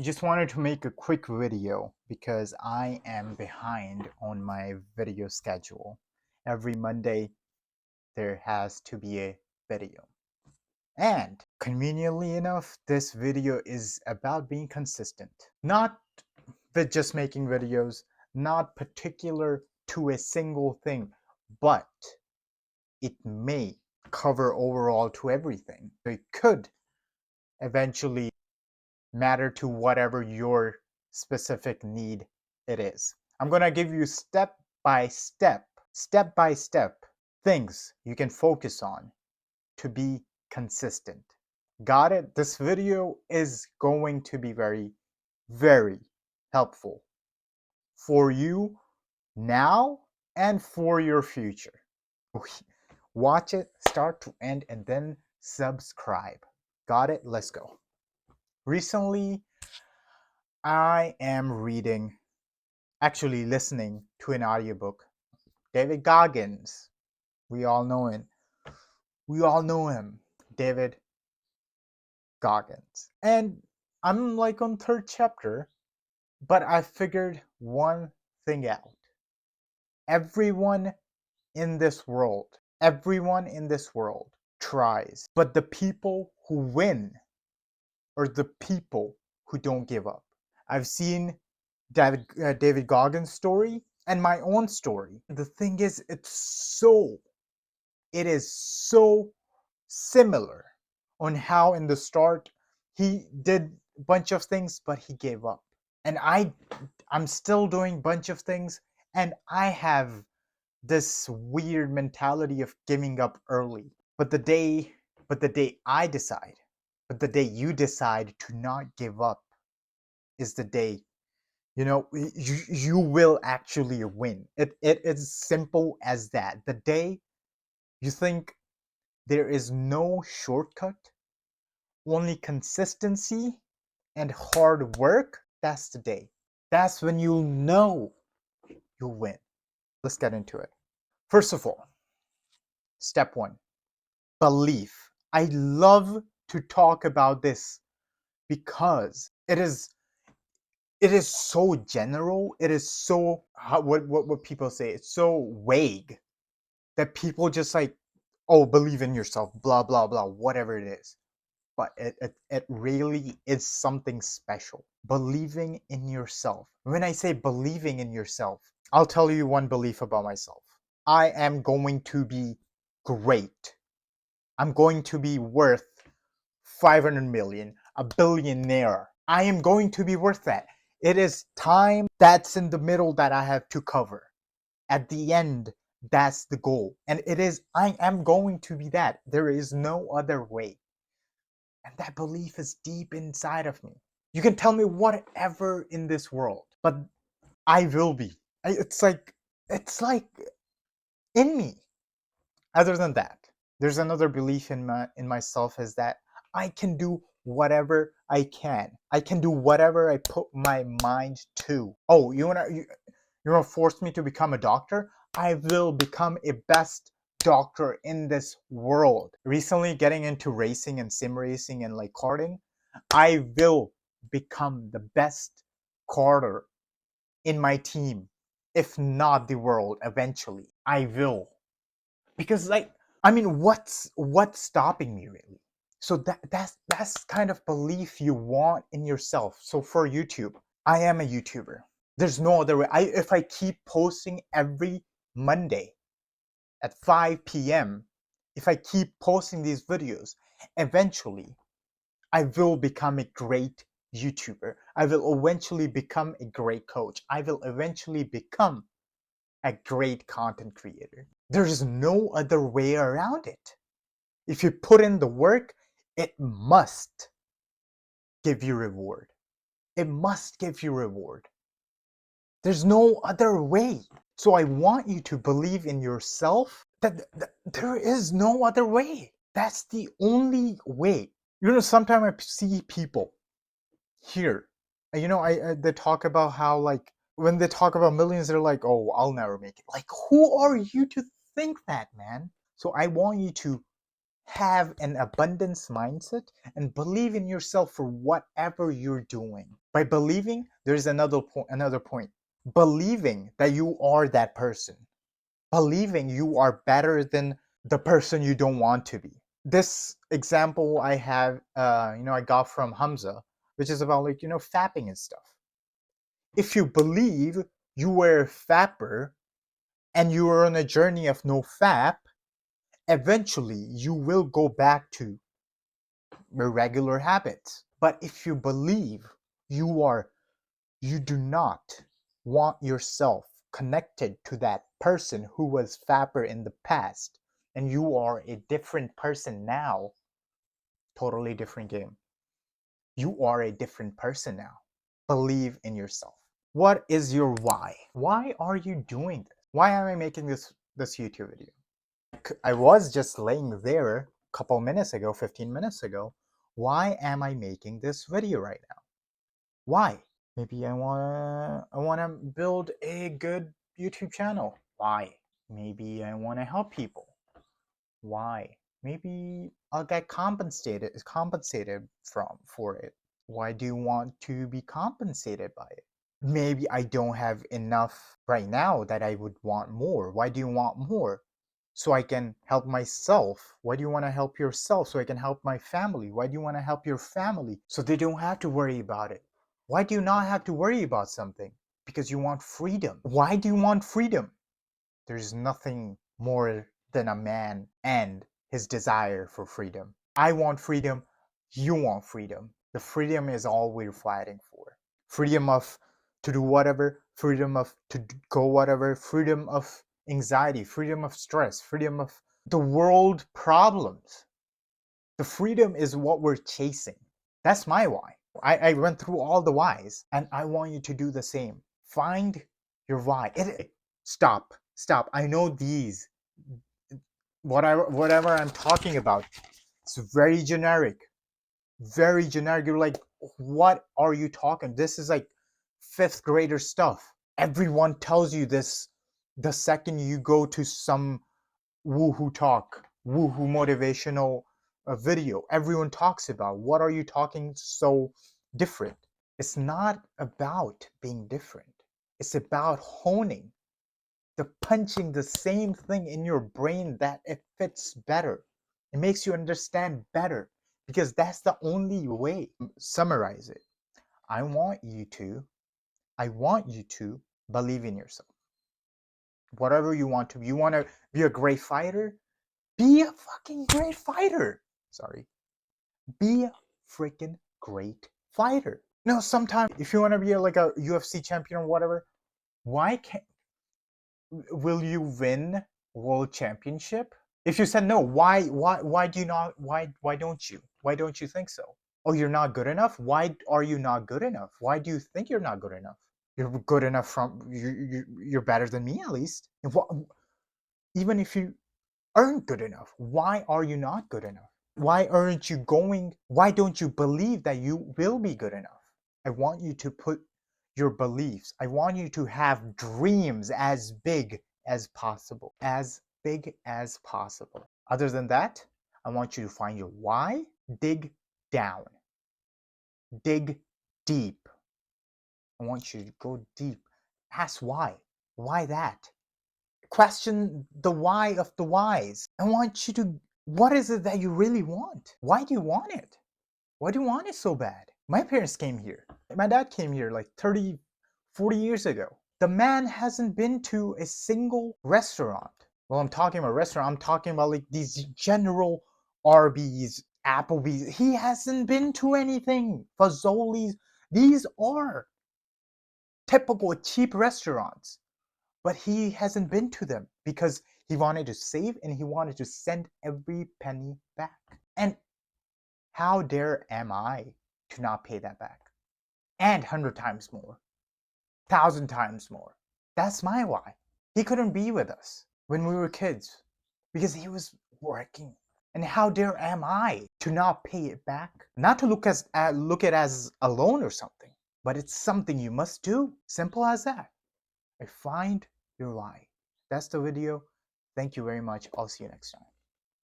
I just wanted to make a quick video because I am behind on my video schedule. Every Monday, there has to be a video. And conveniently enough, this video is about being consistent. Not with just making videos, not particular to a single thing, but it may cover overall to everything. So it could eventually matter to whatever your specific need it is. I'm going to give you step by step things you can focus on to be consistent. Got it? This video is going to be very, very helpful for you now and for your future. Watch it start to end and then subscribe. Got it? Let's go. Recently, I am listening to an audiobook. David Goggins. We all know him. David Goggins. And I'm like on third chapter, but I figured one thing out. Everyone in this world, tries, but the people who win are the people who don't give up. I've seen David Goggins' story and my own story. The thing is, it is so similar on how in the start he did a bunch of things, but he gave up. And I'm still doing a bunch of things, and I have this weird mentality of giving up early. But the day you decide to not give up is the day you will actually win. It is simple as that. The day you think there is no shortcut, only consistency and hard work, that's the day. That's when you'll know you'll win. Let's get into it. First of all, step one, belief. I love to talk about this because it is so general. It is so what people say. It's so vague that people just like, oh, believe in yourself, blah blah blah, whatever it is. But it really is something special. Believing in yourself. When I say believing in yourself, I'll tell you one belief about myself. I am going to be great. I'm going to be worth 500 million, a billionaire. I am going to be worth that. It is time that's in the middle that I have to cover. At the end, that's the goal. And I am going to be that. There is no other way. And that belief is deep inside of me. You can tell me whatever in this world, but I will be. It's like in me. Other than that, there's another belief in myself is that I can do whatever I can. I can do whatever I put my mind to. Oh, you wanna force me to become a doctor? I will become a best doctor in this world. Recently getting into racing and sim racing and like karting, I will become the best karter in my team, if not the world eventually. I will. Because what's stopping me really? So that's kind of belief you want in yourself. So for YouTube, I am a YouTuber. There's no other way. If I keep posting every Monday at 5 p.m., if I keep posting these videos, eventually I will become a great YouTuber. I will eventually become a great coach. I will eventually become a great content creator. There is no other way around it. If you put in the work, it must give you reward. It must give you reward. There's no other way. So I want you to believe in yourself that there is no other way. That's the only way. Sometimes I see people here. They talk about how like when they talk about millions, they're like, "Oh, I'll never make it." Like, who are you to think that, man? So I want you to have an abundance mindset and believe in yourself for whatever you're doing. By believing, there's another point. Believing that you are that person. Believing you are better than the person you don't want to be. This example I have, I got from Hamza, which is about fapping and stuff. If you believe you were a fapper and you are on a journey of no fap, eventually you will go back to your regular habits. But if you believe you do not want yourself connected to that person who was fapper in the past, and you are a different person now, totally different game. You are a different person now. Believe in yourself. What is your why? Why are you doing this? Why am I making this YouTube video? I was just laying there a couple minutes ago, 15 minutes ago. Why am I making this video right now? Why? Maybe I wanna build a good YouTube channel. Why? Maybe I wanna help people. Why? Maybe I'll get compensated for it. Why do you want to be compensated by it? Maybe I don't have enough right now that I would want more. Why do you want more? So I can help myself. Why do you want to help yourself? So I can help my family. Why do you want to help your family? So they don't have to worry about it. Why do you not have to worry about something? Because you want freedom. Why do you want freedom? There's nothing more than a man and his desire for freedom. I want freedom. You want freedom. The freedom is all we're fighting for. Freedom of to do whatever, freedom of to go whatever, freedom of anxiety, freedom of stress, freedom of the world problems. The freedom is what we're chasing. That's my why. I went through all the whys, and I want you to do the same. Find your why. Stop. I know these. Whatever I'm talking about, it's very generic. Very generic. You're like, what are you talking? This is like fifth grader stuff. Everyone tells you this the second you go to some woohoo talk, woohoo motivational video. Everyone talks about what are you talking so different. It's not about being different. It's about honing, punching the same thing in your brain that it fits better. It makes you understand better because that's the only way. Summarize it. I want you to believe in yourself. Whatever you want to be. You want to be a great fighter? Be a fucking great fighter. Sorry. Be a freaking great fighter. No, sometimes if you want to be like a UFC champion or whatever, why can't will you win world championship? If you said no, why do you not why don't you? Why don't you think so? Oh, you're not good enough? Why are you not good enough? Why do you think you're not good enough? You're good enough from you're better than me at least. Even if you aren't good enough, why are you not good enough? Why aren't you going? Why don't you believe that you will be good enough? I want you to put your beliefs. I want you to have dreams as big as possible. As big as possible. Other than that, I want you to find your why, dig down, dig deep. I want you to go deep. Ask why. Why that? Question the why of the whys. I want you to, what is it that you really want? Why do you want it? Why do you want it so bad? My parents came here. My dad came here like 30, 40 years ago. The man hasn't been to a single restaurant. Well, I'm talking about restaurant. I'm talking about like these general Arby's, Applebee's. He hasn't been to anything. Fazoli's. These are typical cheap restaurants. But he hasn't been to them because he wanted to save and he wanted to send every penny back. And how dare am I to not pay that back? And 100 times more. 1,000 times more. That's my why. He couldn't be with us when we were kids because he was working. And how dare am I to not pay it back? Not to look at it as a loan or something, but it's something you must do. Simple as that. I find your why. That's the video. Thank you very much. I'll see you next time.